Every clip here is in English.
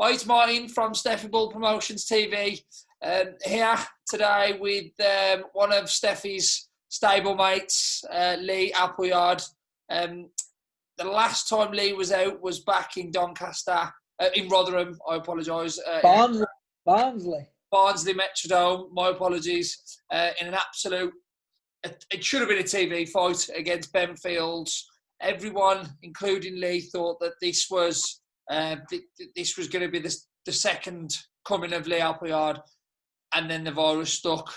Hi, it's Martin from Stefy Bull Promotions TV. Here today with one of Stefy's stablemates, Lee Appleyard. The last time Lee was out was back in Doncaster, in Rotherham, I apologise. Barnsley Metrodome, my apologies. In an absolute, it should have been a TV fight against Ben Fields. Everyone, including Lee, thought that this was going to be the second coming of Lee Appleyard, and then the virus struck.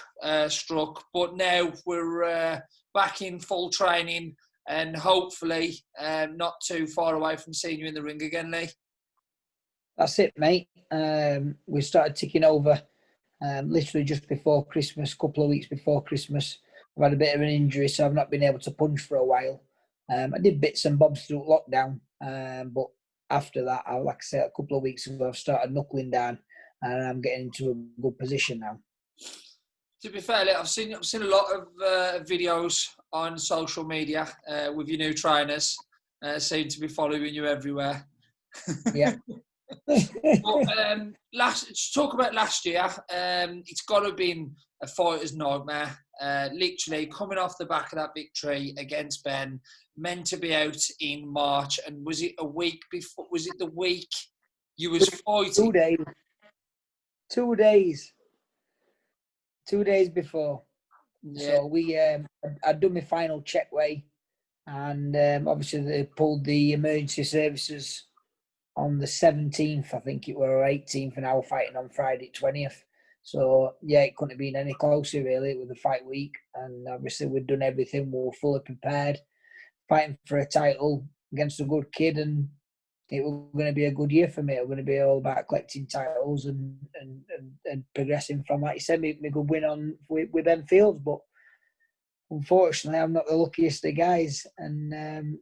But now we're back in full training, and hopefully not too far away from seeing you in the ring again, Lee. That's it, mate. We started ticking over literally just before Christmas, a couple of weeks before Christmas. I've had a bit of an injury, so I've not been able to punch for a while. I did bits and bobs through lockdown, but after that, like I said, a couple of weeks ago, I've started knuckling down, and I'm getting into a good position now. To be fair, I've seen a lot of videos on social media with your new trainers. Seem to be following you everywhere. Yeah. But, let's talk about last year. It's got to have been a fighter's nightmare. Literally coming off the back of that victory against Ben, meant to be out in March, and was it a week before? Was it the week you was fighting? 2 days. 2 days before. Yeah. So I'd done my final check weigh, and obviously they pulled the emergency services on the 17th, I think it were, or 18th, and I was fighting on Friday 20th. So, yeah, it couldn't have been any closer, really, with the fight week. And obviously we'd done everything. We were fully prepared, fighting for a title against a good kid, and it was going to be a good year for me. It was going to be all about collecting titles and progressing from, like you said, my good win with Ben Fields. But unfortunately, I'm not the luckiest of guys, and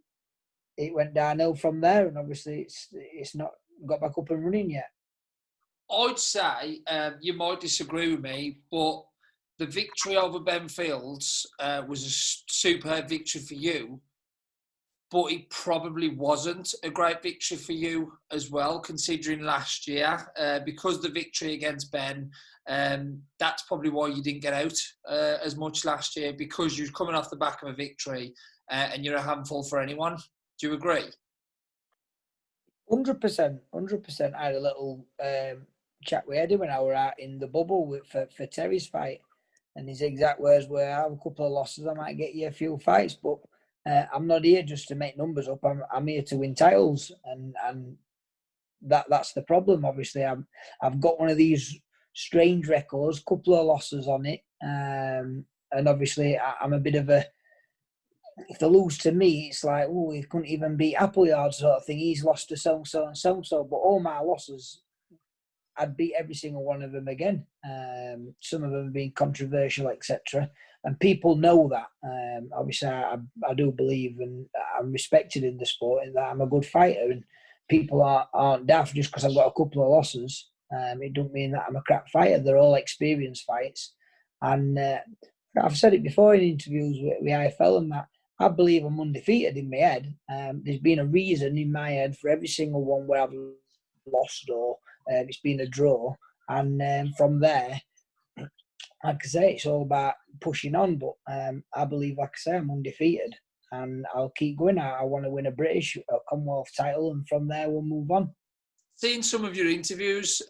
it went downhill from there, and obviously it's not got back up and running yet. I'd say you might disagree with me, but the victory over Ben Fields was a superb victory for you, but it probably wasn't a great victory for you as well, considering last year, because the victory against Ben, that's probably why you didn't get out as much last year, because you're coming off the back of a victory and you're a handful for anyone. Do you agree? 100%. I had a little chat with Eddie when I were out in the bubble for Terri's fight, and his exact words were, "I have a couple of losses, I might get you a few fights, but I'm not here just to make numbers up. I'm here to win titles," and that's the problem. Obviously, I've got one of these strange records, couple of losses on it, and obviously I'm a bit of a, if they lose to me, it's like, oh, he couldn't even beat Appleyard sort of thing. He's lost to so-and-so and so-and-so. But all my losses, I'd beat every single one of them again. Some of them being controversial, etc. And people know that. Obviously, I do believe, and I'm respected in the sport, in that I'm a good fighter. And people aren't daft just because I've got a couple of losses. It doesn't mean that I'm a crap fighter. They're all experienced fights. And I've said it before in interviews with IFL and that, I believe I'm undefeated in my head. There's been a reason in my head for every single one where I've lost or it's been a draw. And from there, like I say, it's all about pushing on. But I believe, like I say, I'm undefeated. And I'll keep going. I want to win a British Commonwealth title. And from there, we'll move on. Seeing some of your interviews,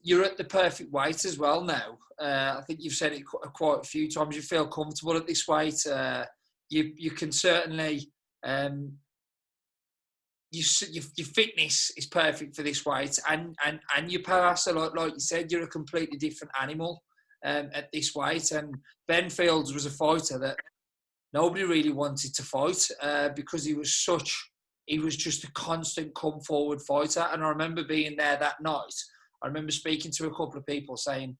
you're at the perfect weight as well now. I think you've said it quite a few times. You feel comfortable at this weight. You can certainly, your fitness is perfect for this weight, and your power. So like you said, you're a completely different animal at this weight. And Ben Fields was a fighter that nobody really wanted to fight because he was just a constant come forward fighter. And I remember being there that night. I remember speaking to a couple of people saying,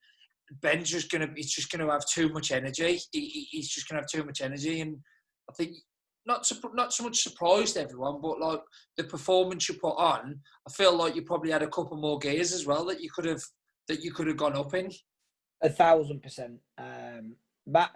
Ben's just going to have too much energy. He's just going to have too much energy. And I think not so much surprised everyone, but like the performance you put on, I feel like you probably had a couple more gears as well that you could have gone up in. 1,000%. But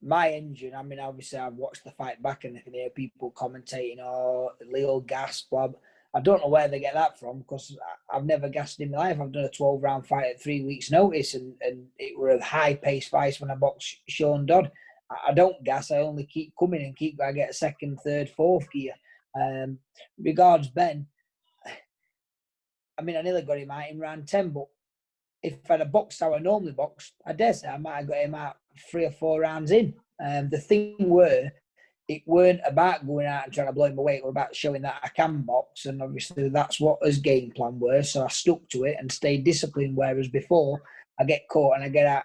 my engine, I mean, obviously I've watched the fight back and I can hear people commentating, oh, Leo gas, blah. I don't know where they get that from, because I've never gassed in my life. I've done a 12-round fight at 3 weeks' notice, and it were a high-paced fight when I boxed Sean Dodd. I don't gas. I only keep coming and I get a second, third, fourth gear. Regards Ben, I mean, I nearly got him out in round 10, but if I'd have boxed how I normally box, I dare say I might have got him out 3 or 4 rounds in. The thing were, it weren't about going out and trying to blow him away. It was about showing that I can box, and obviously that's what his game plan was. So I stuck to it and stayed disciplined. Whereas before, I get caught and I get a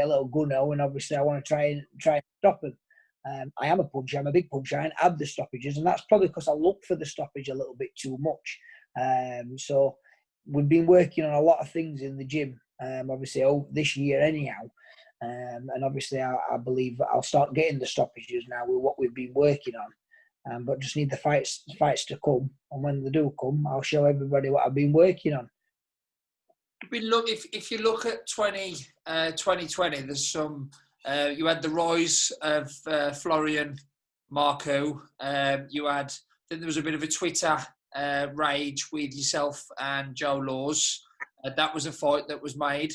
little gunno, and obviously I want to try and stop him. I am a puncher. I'm a big puncher. I have the stoppages, and that's probably because I look for the stoppage a little bit too much. So we've been working on a lot of things in the gym, obviously this year anyhow. And obviously I believe I'll start getting the stoppages now with what we've been working on. But just need the fights to come. And when they do come, I'll show everybody what I've been working on. If you look at 2020, there's some, you had the rise of Florian, Marku. You had, I think there was a bit of a Twitter rage with yourself and Joe Laws. That was a fight that was made.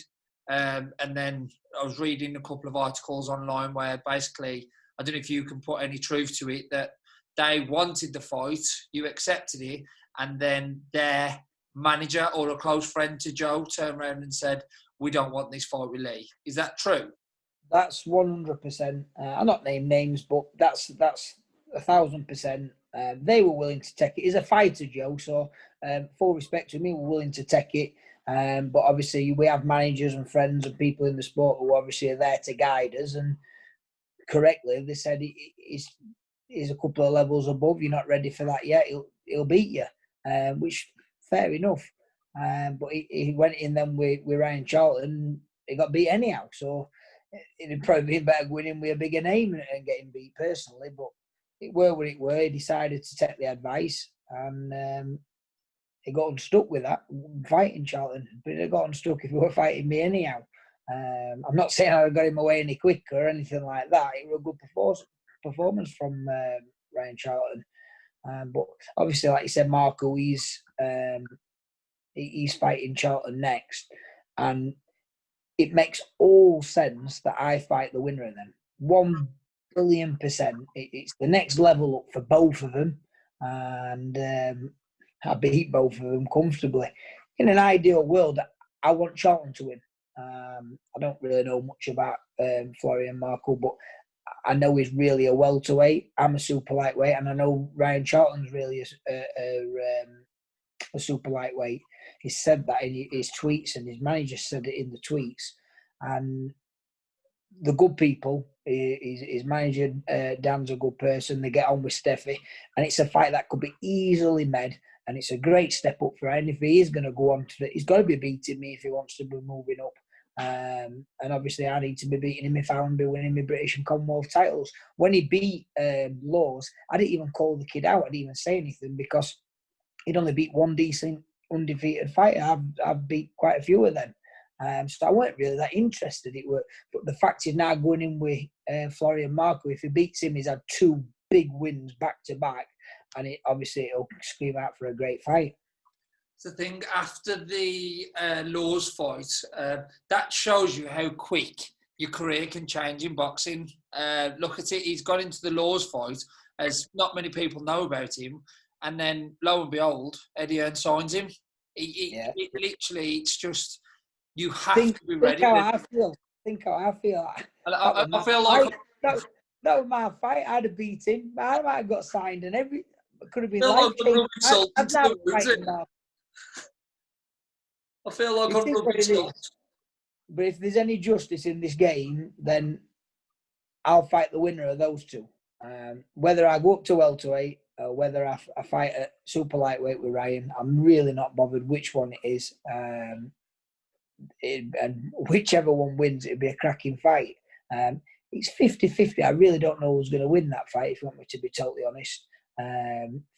And then I was reading a couple of articles online where basically, I don't know if you can put any truth to it, that they wanted the fight, you accepted it, and then their manager or a close friend to Joe turned around and said, we don't want this fight with Lee. Is that true? That's 100%. I'll not name names, but that's 1,000%. They were willing to take it. He's a fighter, Joe, so full respect to me, we're willing to take it. But obviously we have managers and friends and people in the sport who obviously are there to guide us, and correctly they said he's a couple of levels above, you're not ready for that yet, he'll beat you, which fair enough. But he went in then with Ryan Charlton, he got beat anyhow, so it'd probably been better going in with a bigger name and getting beat personally, but it were what it were. He decided to take the advice, and he got unstuck with that, fighting Charlton. But he got unstuck if he were fighting me anyhow. I'm not saying I got him away any quicker or anything like that. It was a good performance from Ryan Charlton. But obviously, like you said, Marku, he's fighting Charlton next. And it makes all sense that I fight the winner of them. 1 billion %. It's the next level up for both of them. And I beat both of them comfortably. In an ideal world, I want Charlton to win. I don't really know much about Florian Marku, but I know he's really a welterweight. I'm a super lightweight, and I know Ryan Charlton's really a super lightweight. He said that in his tweets, and his manager said it in the tweets. And the good people, his manager, Dan's a good person. They get on with Stefy, and it's a fight that could be easily made. And it's a great step up for him. If he is going to go on to it, he's got to be beating me if he wants to be moving up. And obviously, I need to be beating him if I want to be winning my British and Commonwealth titles. When he beat Laws, I didn't even call the kid out. I didn't even say anything because he'd only beat one decent undefeated fighter. I've beat quite a few of them. So I weren't really that interested. But the fact he's now going in with Florian Marku, if he beats him, he's had 2 big wins back to back. And it'll scream out for a great fight. So I think after the Laws fight, that shows you how quick your career can change in boxing. Look at it, he's got into the Laws fight, as not many people know about him, and then lo and behold, Eddie Hearn signs him. It literally, it's just, you have to be ready. Think how I feel. I feel like... That was my fight. I'd have beat him. I might have got signed and could have been I feel like I'm rubbing salt. But if there's any justice in this game, then I'll fight the winner of those 2. Whether I go up to welterweight or whether I fight at super lightweight with Ryan, I'm really not bothered which one it is. And whichever one wins, it'll be a cracking fight. It's 50-50. I really don't know who's going to win that fight, if you want me to be totally honest.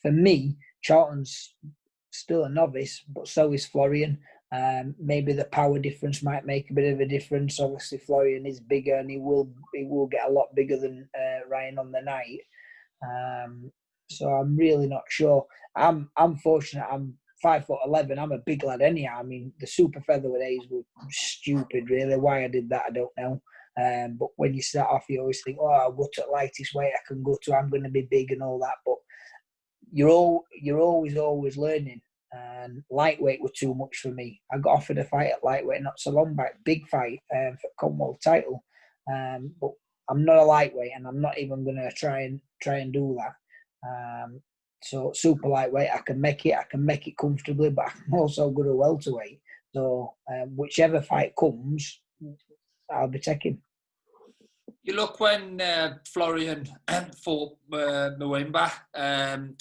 For me, Charlton's still a novice, but so is Florian. Maybe the power difference might make a bit of a difference. Obviously, Florian is bigger, and he will get a lot bigger than Ryan on the night. So I'm really not sure. I'm fortunate. I'm 5'11". I'm a big lad anyhow. I mean, the super featherweight days were stupid, really. Why I did that, I don't know. But when you start off, you always think, oh, I'll go to the lightest weight I can go to. I'm going to be big and all that. But you're always learning. And lightweight were too much for me. I got offered a fight at lightweight not so long back, big fight for Commonwealth title. But I'm not a lightweight, and I'm not even going to try and do that. So super lightweight, I can make it comfortably, but I can also go to welterweight. So whichever fight comes, I'll be taking. You look when Florian fought Mwimba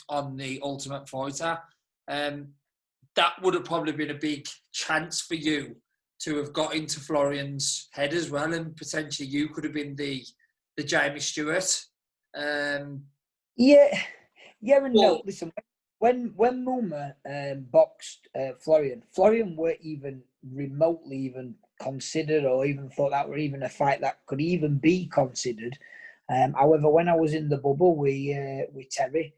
on the Ultimate Fighter, that would have probably been a big chance for you to have got into Florian's head as well, and potentially you could have been the Jamie Stewart. Yeah, and no. Listen, when Muma boxed Florian weren't even remotely even considered or even thought that were even a fight that could even be considered. However, when I was in the bubble with Terri,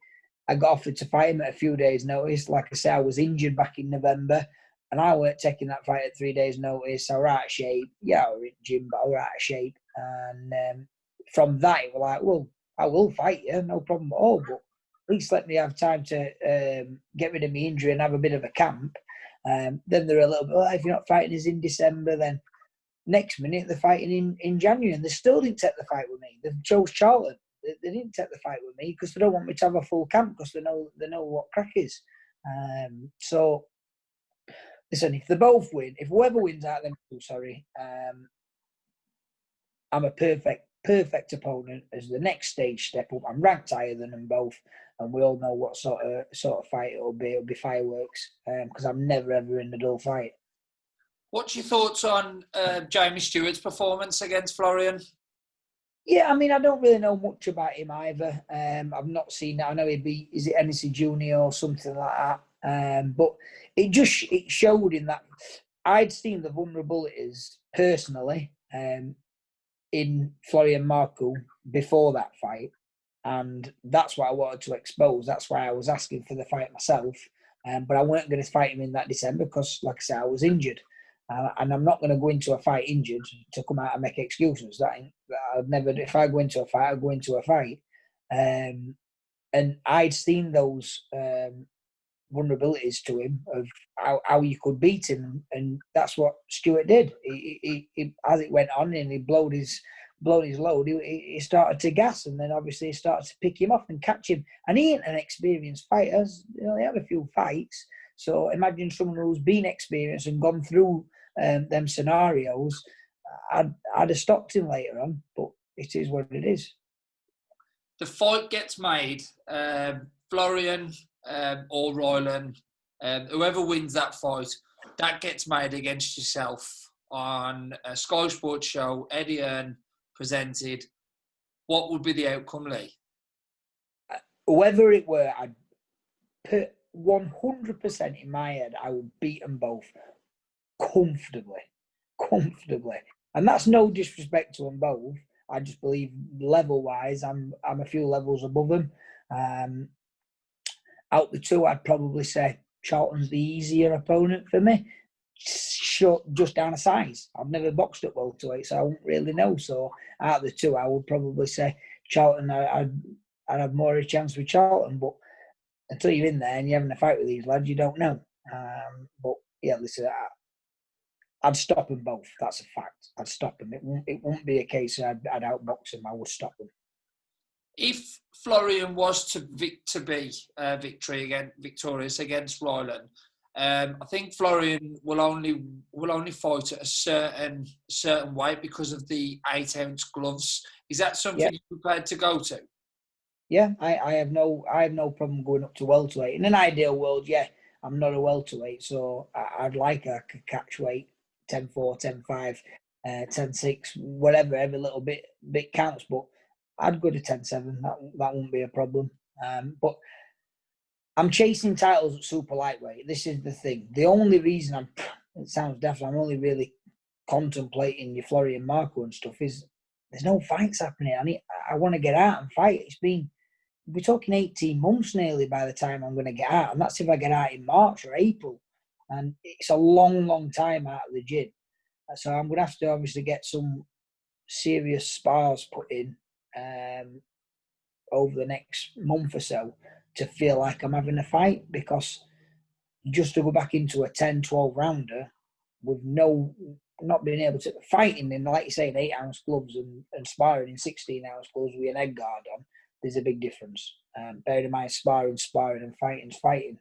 I got offered to fight him at a few days' notice. Like I said, I was injured back in November, and I weren't taking that fight at 3 days' notice. I was out of shape. Yeah, I was in gym, but I was out of shape. And from that, it was like, well, I will fight you, no problem at all, but at least let me have time to get rid of my injury and have a bit of a camp. Then they're a little bit, well, if you're not fighting us in December, then next minute they're fighting in January, and they still didn't take the fight with me. They chose Charlton. They didn't take the fight with me because they don't want me to have a full camp because they know what crack is. So listen, if they both win, if whoever wins out of them two, I'm a perfect opponent as the next stage step up. I'm ranked higher than them both, and we all know what sort of fight it'll be. It'll be fireworks because I'm never ever in a dull fight. What's your thoughts on Jamie Stewart's performance against Florian? Yeah, I mean, I don't really know much about him either. I've not seen that. I know he beat, is it NEC Junior or something like that? But it showed in that I'd seen the vulnerabilities personally in Florian Marku before that fight, and that's what I wanted to expose. That's why I was asking for the fight myself. But I weren't going to fight him in that December because, like I said, I was injured. And I'm not going to go into a fight injured to come out and make excuses. I'd never. If I go into a fight, I'd go into a fight. And I'd seen those vulnerabilities to him of how you could beat him, and that's what Stewart did. He as it went on and he blowed his load, he started to gas, and then obviously he started to pick him off and catch him. And he ain't an experienced fighter. He only had a few fights. So imagine someone who's been experienced and gone through them scenarios. I'd have stopped him later on, but it is what it is. The fight gets made. Florian or Ryland, whoever wins that fight, that gets made against yourself on a Sky Sports show, Eddie Earn presented. What would be the outcome, Lee? Whoever it were, I'd put 100% in my head, I would beat them both comfortably. And that's no disrespect to them both. I just believe level-wise, I'm a few levels above them. Out the two, I'd probably say Charlton's the easier opponent for me. Just down a size. I've never boxed at welterweight, so I won't really know. So out of the two, I would probably say Charlton. I'd have more of a chance with Charlton, but until you're in there and you're having a fight with these lads, you don't know. But yeah, listen, I'd stop them both. That's a fact. I'd stop them. It won't be a case of I'd outbox them. I would stop them. If Florian was to be victorious against Ryland, I think Florian will only fight at a certain weight because of the 8-ounce gloves. Is that something you're prepared to go to? Yeah, I have no problem going up to welterweight. In an ideal world, I'm not a welterweight, so I'd like a catch weight, 10-4, 10-5, 10-6, whatever. Every little bit counts, but I'd go to 10-7. That won't be a problem. But I'm chasing titles at super lightweight. This is the thing. The only reason it sounds daft, I'm only really contemplating your Florian Marku and stuff is there's no fights happening. I want to get out and fight. It's been we're talking 18 months nearly by the time I'm going to get out. And that's if I get out in March or April. And it's a long, long time out of the gym. So I'm going to have to obviously get some serious spars put in over the next month or so to feel like I'm having a fight, because just to go back into a 10, 12 rounder with not being able to fighting in, like you say, in 8-ounce gloves and sparring in 16-ounce gloves with an head guard on, there's a big difference. Bear in mind, sparring and fighting.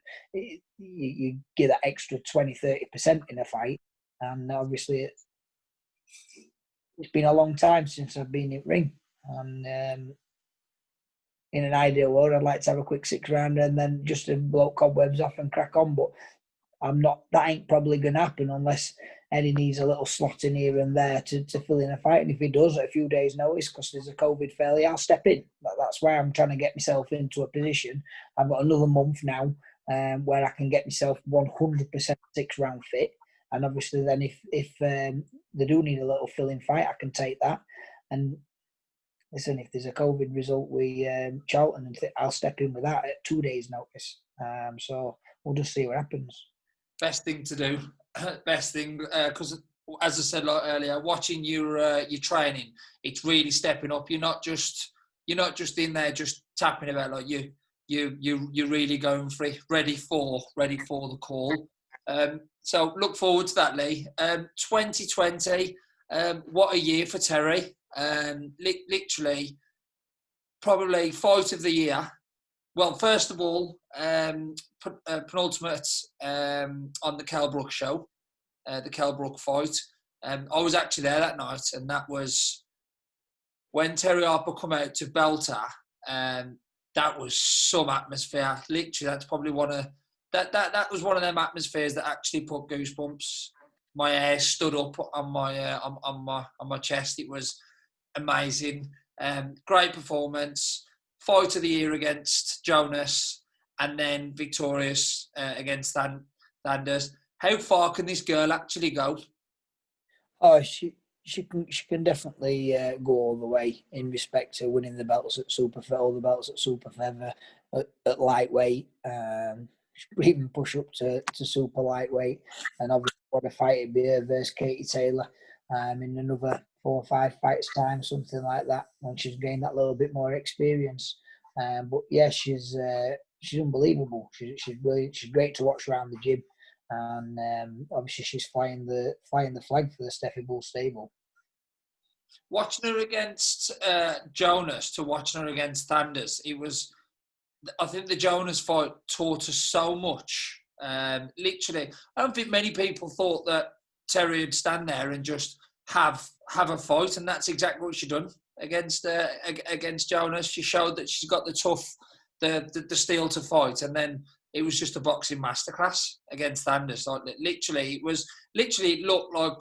You get that extra 20-30% in a fight, and obviously it's been a long time since I've been in ring. And in an ideal world, I'd like to have a quick 6-rounder and then just to blow cobwebs off and crack on. But I'm not. That ain't probably going to happen unless Eddie needs a little slot in here and there to fill in a fight. And if he does at a few days' notice because there's a COVID failure, I'll step in. That's why I'm trying to get myself into a position. I've got another month now where I can get myself 100% 6-round fit. And obviously then if they do need a little filling fight, I can take that. And listen, if there's a COVID result with Charlton, I'll step in with that at 2 days' notice. So we'll just see what happens. Best thing to do. Best thing, because as I said earlier, watching your training, it's really stepping up. You're not just in there just tapping about, like you're really going for it, ready for the call. So look forward to that, Lee. 2020, what a year for Terri. Literally, probably fight of the year. Well, first of all, penultimate on the Kell Brook show, the Kell Brook fight. I was actually there that night, and that was when Terri Harper come out to Belter. That was some atmosphere. Literally, that's probably that was one of them atmospheres that actually put goosebumps. My hair stood up on my chest. It was amazing. Great performance. Fight of the year against Jonas, and then victorious against Thunders. How far can this girl actually go? Oh, she can definitely go all the way in respect to winning the belts at all the belts at super feather, at lightweight. Even push up to super lightweight, and obviously what a fight it'd be her versus Katie Taylor in another 4 or 5 fights time, something like that, when she's gained that little bit more experience. But yeah, she's unbelievable. She's brilliant. She's great to watch around the gym, and obviously she's flying the flag for the Stefy Bull stable. Watching her against Jonas to watching her against Thunders, I think the Jonas fight taught us so much. Literally, I don't think many people thought that Terri would stand there and just have a fight, and that's exactly what she done against Jonas. She showed that she's got the tough, the steel to fight, and then it was just a boxing masterclass against Thunders. Like literally, it looked like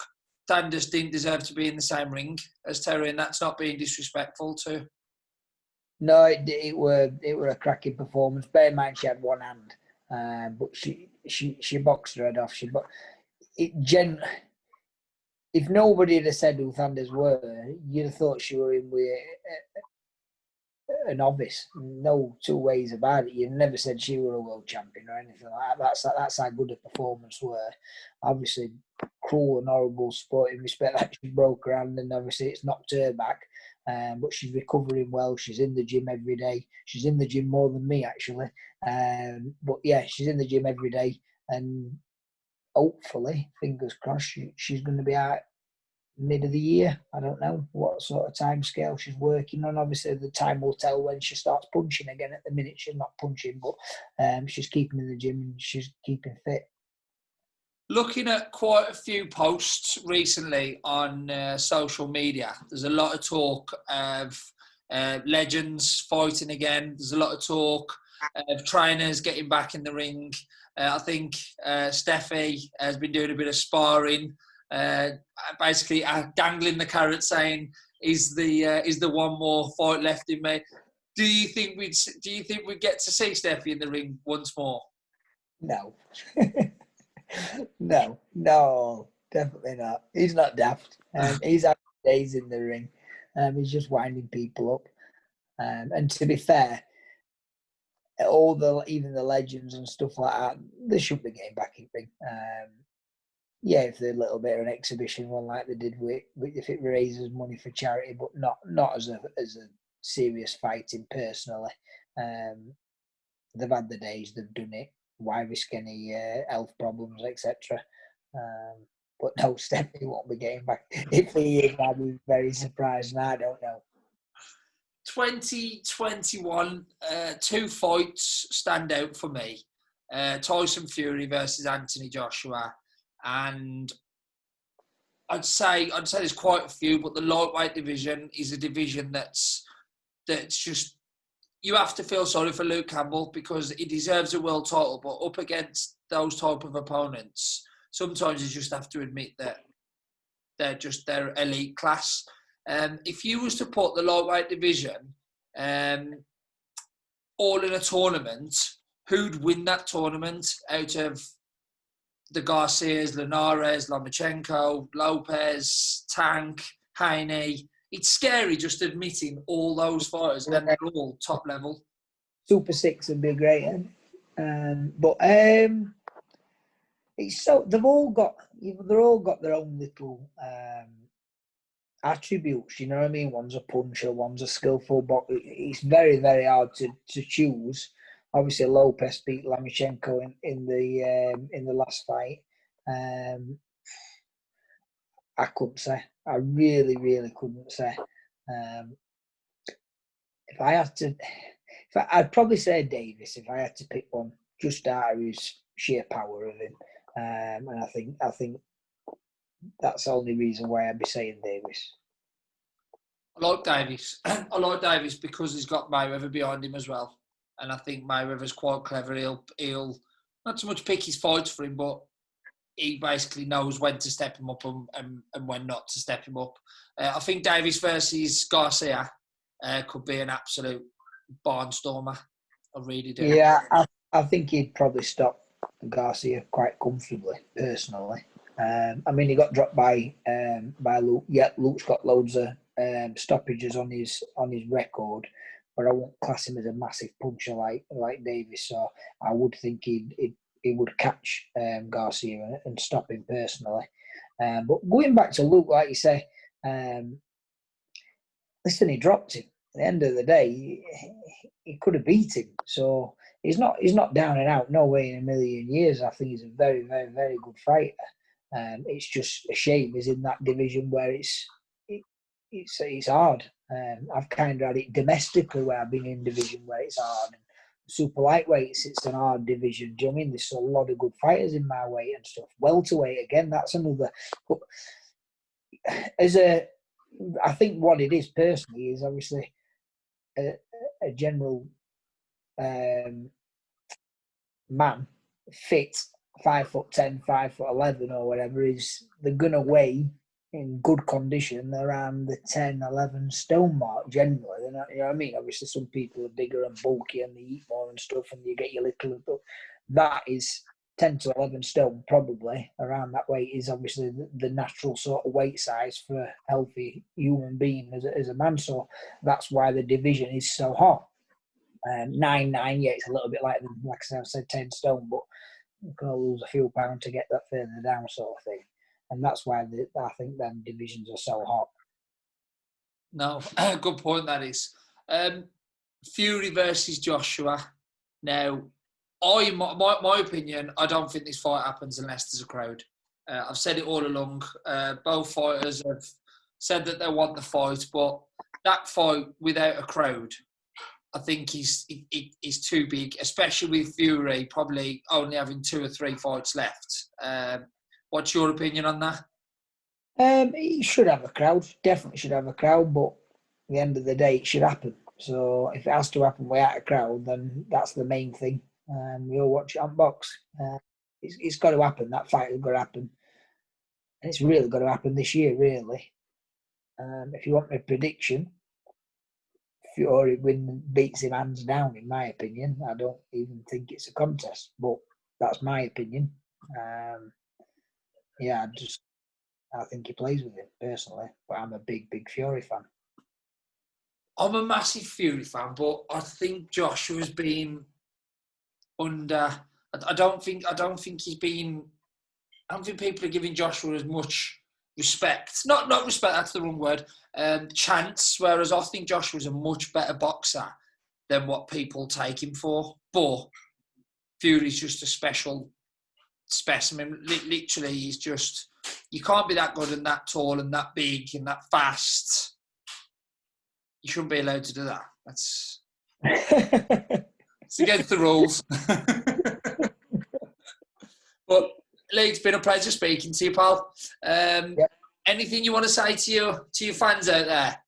Thunders didn't deserve to be in the same ring as Terri, and that's not being disrespectful to. No, it were a cracking performance. Bear in mind she had one hand, but she boxed her head off. If nobody had said who Thunders were, you'd have thought she were in with a novice. No 2 ways about it. You never said she were a world champion or anything like that. That's how good a performance were. Obviously, cruel and horrible sport in respect that she broke her hand, and obviously it's knocked her back. But she's recovering well. She's in the gym every day. She's in the gym more than me, actually. But yeah, she's in the gym every day, and hopefully, fingers crossed, she's going to be out mid of the year. I don't know what sort of time scale she's working on. Obviously, the time will tell when she starts punching again. At the minute, she's not punching, but she's keeping in the gym and she's keeping fit. Looking at quite a few posts recently on social media, there's a lot of talk of legends fighting again. There's a lot of talk of trainers getting back in the ring. I think Stefy has been doing a bit of sparring, basically dangling the carrot, saying, "Is the one more fight left in me?" Do you think we'd get to see Stefy in the ring once more? No. No, definitely not. He's not daft. He's had days in the ring. He's just winding people up. And to be fair, even the legends and stuff like that, they shouldn't be getting back in ring. Yeah, if they're a little bit of an exhibition one like they did with if it raises money for charity, but not as a serious fighting personally. They've had the days, they've done it. Why risk any health problems, etc. But no, Stefy won't be getting back. If he is, I'd be very surprised, and I don't know. 2021, 2 fights stand out for me. Tyson Fury versus Anthony Joshua, and I'd say there's quite a few, but the lightweight division is a division that's just, you have to feel sorry for Luke Campbell because he deserves a world title, but up against those type of opponents, sometimes you just have to admit that they're elite class. If you was to put the lightweight division all in a tournament, who'd win that tournament out of the Garcias, Linares, Lomachenko, Lopez, Tank, Haney? It's scary just admitting all those fighters, and they're all top level. Super Six would be great, but it's so they're all got their own little attributes. You know what I mean? One's a puncher, one's a skillful boxer. It's very, very hard to choose. Obviously, Lopez beat Lomachenko in the last fight. I couldn't say. I really, really couldn't say. If I had to, I'd probably say Davis if I had to pick one, just out of his sheer power of him. And I think that's the only reason why I'd be saying Davis. I like Davis. I like Davis because he's got Mayweather behind him as well. And I think Mayweather's quite clever. He'll not so much pick his fights for him, but he basically knows when to step him up and when not to step him up. I think Davis versus Garcia could be an absolute barnstormer. I really do. Yeah, I think he'd probably stop Garcia quite comfortably, personally. I mean, he got dropped by Luke. Yeah, Luke's got loads of stoppages on his record, but I won't class him as a massive puncher like Davis. So I would think he would catch Garcia and stop him personally. But going back to Luke, like you say, listen, he dropped him. At the end of the day, he could have beat him. So he's not down and out. No way in a million years. I think he's a very, very, very good fighter. It's just a shame he's in that division where it's hard. I've kind of had it domestically where I've been in a division where it's hard. And super lightweights, it's an hard division. Do you know what I mean? There's a lot of good fighters in my weight and stuff. Welterweight, again, that's another. But I think what it is personally is obviously a general man, fit, 5'10", 5'11", or whatever, they're gonna weigh in good condition around the 10, 11 stone mark generally. They're not, you know what I mean? Obviously, some people are bigger and bulky and they eat more and stuff, and you get your little. But that is 10 to 11 stone, probably around that weight is obviously the natural sort of weight size for a healthy human being as a man. So that's why the division is so hot. 9'9", yeah, it's a little bit like I said, 10 stone, but you can lose a few pounds to get that further down, sort of thing. And that's why I think them divisions are so hot. No, good point that is. Fury versus Joshua. Now, my opinion, I don't think this fight happens unless there's a crowd. I've said it all along. Both fighters have said that they want the fight, but that fight without a crowd, I think is too big, especially with Fury probably only having 2 or 3 fights left. What's your opinion on that? He should have a crowd. Definitely should have a crowd, but at the end of the day, it should happen. So if it has to happen without a crowd, then that's the main thing. We all watch it on box. It's got to happen. That fight has got to happen. And it's really got to happen this year, really. If you want my prediction, Fury beats him hands down, in my opinion. I don't even think it's a contest, but that's my opinion. I think he plays with him personally, but I'm a big, big Fury fan. I'm a massive Fury fan, but I think Joshua's been under. I don't think he's been. I don't think people are giving Joshua as much respect. Not respect. That's the wrong word. Chance. Whereas I think Joshua's a much better boxer than what people take him for. But Fury's just a special specimen. Literally, he's just. You can't be that good and that tall and that big and that fast. You shouldn't be allowed to do that. That's it's against the rules. But Lee, it's been a pleasure speaking to you, pal. Yep. Anything you want to say to your fans out there?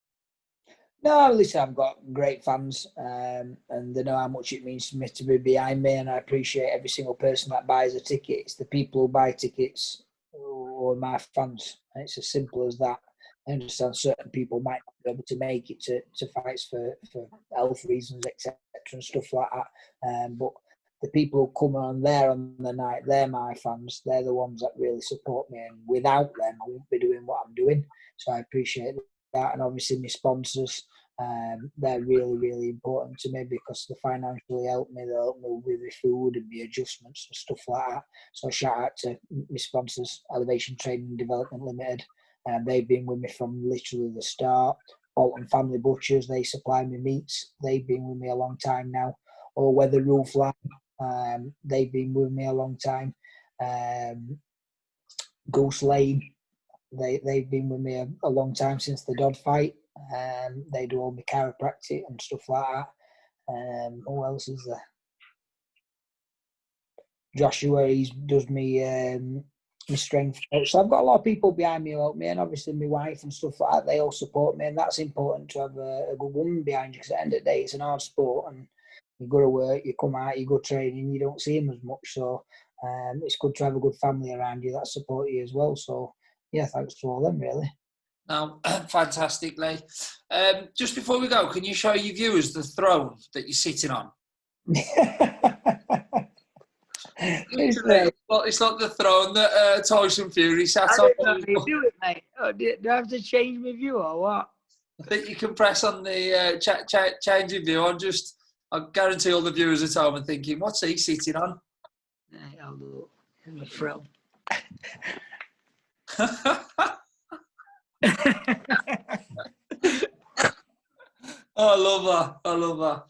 No, listen, I've got great fans, and they know how much it means to me to be behind me, and I appreciate every single person that buys a ticket. It's the people who buy tickets who are my fans. And it's as simple as that. I understand certain people might not be able to make it to fights for health reasons, etc., and stuff like that. But the people who come on there on the night, they're my fans. They're the ones that really support me. And without them, I wouldn't be doing what I'm doing. So I appreciate that. And obviously my sponsors, they're really, really important to me because they financially help me. They help me with the food and the adjustments and stuff like that. So shout out to my sponsors, Elevation Training Development Limited. They've been with me from literally the start. Bolton Family Butchers, they supply me meats. They've been with me a long time now. Or Weather Roofline, they've been with me a long time. Goose Lane, they've been with me a long time since the Dodd fight. They do all my chiropractic and stuff like that. Who else is there? Joshua, he does me my strength. So I've got a lot of people behind me who help me, and obviously my wife and stuff like that, they all support me, and that's important to have a good woman behind you because at the end of the day, it's an hard sport, and you go to work, you come out, you go training, you don't see them as much. So it's good to have a good family around you that support you as well. So yeah, thanks to all them, really. No, fantastic, Lee. Just before we go, can you show your viewers the throne that you're sitting on? It's like the throne that Tyson Fury sat on. I don't know how you do it, mate. Oh, do I have to change my view or what? I think you can press on the change your view. I guarantee all the viewers at home are thinking, what's he sitting on? I'll do it in the throne. Oh, I love her.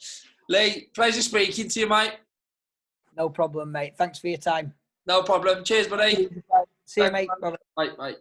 Lee, pleasure speaking to you, mate. No problem, mate. Thanks for your time. No problem. Cheers, buddy. See you, mate. Bye. Bye.